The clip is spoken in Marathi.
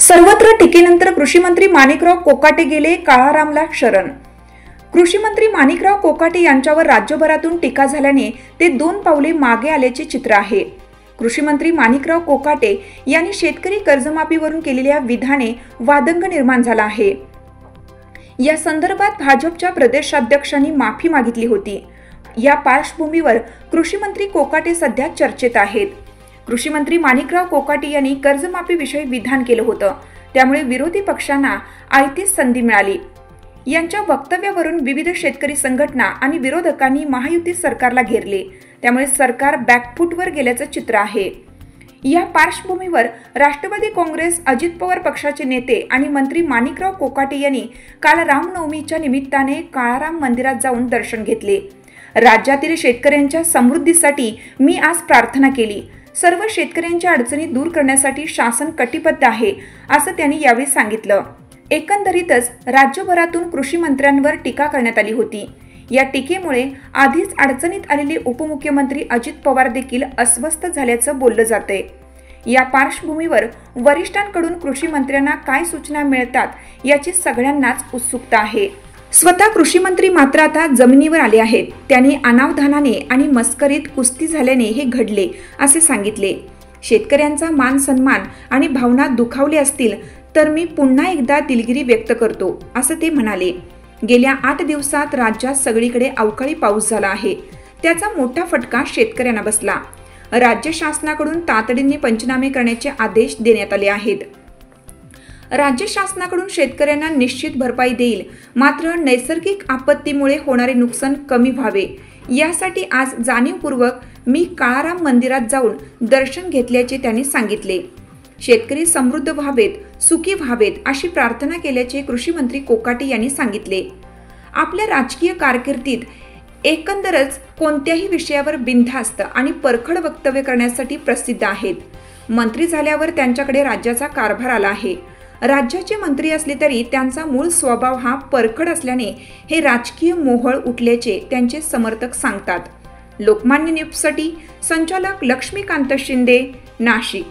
सर्वत्र टीकेनंतर कृषी मंत्री माणिकराव कोकाटे गेले काळारामला शरण। कृषी मंत्री माणिकराव कोकाटे यांच्यावर राज्यभरातून टीका झाल्याने ते 2 पावले मागे आल्याचे चित्र आहे। कृषी मंत्री माणिकराव कोकाटे यांनी शेतकरी कर्जमाफीवरून केलेल्या विधाने वादंग निर्माण झाला आहे। या संदर्भात भाजपच्या प्रदेशाध्यक्षांनी माफी मागितली होती। या पार्श्वभूमीवर कृषी मंत्री कोकाटे सध्या चर्चेत आहेत। कृषी मंत्री माणिकराव कोकाटे यांनी कर्जमाफीविषयी विधान केलं होतं, त्यामुळे विरोधी पक्षांना आयतीच संधी मिळाली। यांच्या वक्तव्यावरून विविध शेतकरी संघटना आणि विरोधकांनी महायुती सरकारला घेरले, त्यामुळे सरकार बॅकफूटवर गेल्याचं चित्र आहे। या पार्श्वभूमीवर राष्ट्रवादी काँग्रेस अजित पवार पक्षाचे नेते आणि मंत्री माणिकराव कोकाटे यांनी काल रामनवमीच्या निमित्ताने काळाराम मंदिरात जाऊन दर्शन घेतले। राज्यातील शेतकऱ्यांच्या समृद्धीसाठी मी आज प्रार्थना केली। सर्व शेतकऱ्यांच्या अडचणी दूर करण्यासाठी शासन कटिबद्ध आहे, असं त्यांनी यावेळी सांगितलं। एकंदरीतच राज्यभरातून कृषी मंत्र्यांवर टीका करण्यात आली होती। या टीकेमुळे आधीच अडचणीत आलेले उपमुख्यमंत्री अजित पवार देखील अस्वस्थ झाल्याचं बोललं जातंय। या पार्श्वभूमीवर वरिष्ठांकडून कृषी मंत्र्यांना काय सूचना मिळतात याची सगळ्यांनाच उत्सुकता आहे। स्वतः कृषी मंत्री मात्र आता जमिनीवर आले आहेत। त्यांनी अनावधानाने आणि मस्करीत कुस्ती झाल्याने हे घडले, असे सांगितले। शेतकऱ्यांचा मान सन्मान आणि भावना दुखावले असतील तर मी पुन्हा एकदा दिलगिरी व्यक्त करतो, असं ते म्हणाले। गेल्या 8 दिवसात राज्यात सगळीकडे अवकाळी पाऊस झाला आहे, त्याचा मोठा फटका शेतकऱ्यांना बसला। राज्य शासनाकडून तातडीने पंचनामे करण्याचे आदेश देण्यात आले आहेत। राज्य शासनाकडून शेतकऱ्यांना निश्चित भरपाई देईल, मात्र नैसर्गिक आपत्तीमुळे होणारे नुकसान कमी व्हावे यासाठी आज जाणीवपूर्वक मी काळाराम मंदिरात जाऊन दर्शन घेतल्याचे त्यांनी सांगितले। शेतकरी समृद्ध व्हावेत, सुखी व्हावेत अशी प्रार्थना केल्याचे कृषी मंत्री कोकाटे यांनी सांगितले। आपल्या राजकीय कारकिर्दीत एकंदरच कोणत्याही विषयावर बिनधास्त आणि परखड वक्तव्य करण्यासाठी प्रसिद्ध आहेत। मंत्री झाल्यावर त्यांच्याकडे राज्याचा कारभार आला आहे। राज्याचे मंत्री असले तरी त्यांचा मूळ स्वभाव हा परखड असल्याने हे राजकीय मोहोळ उठल्याचे त्यांचे समर्थक सांगतात। लोकमान्य न्यूजसाठी संचालक लक्ष्मीकांत शिंदे, नाशिक।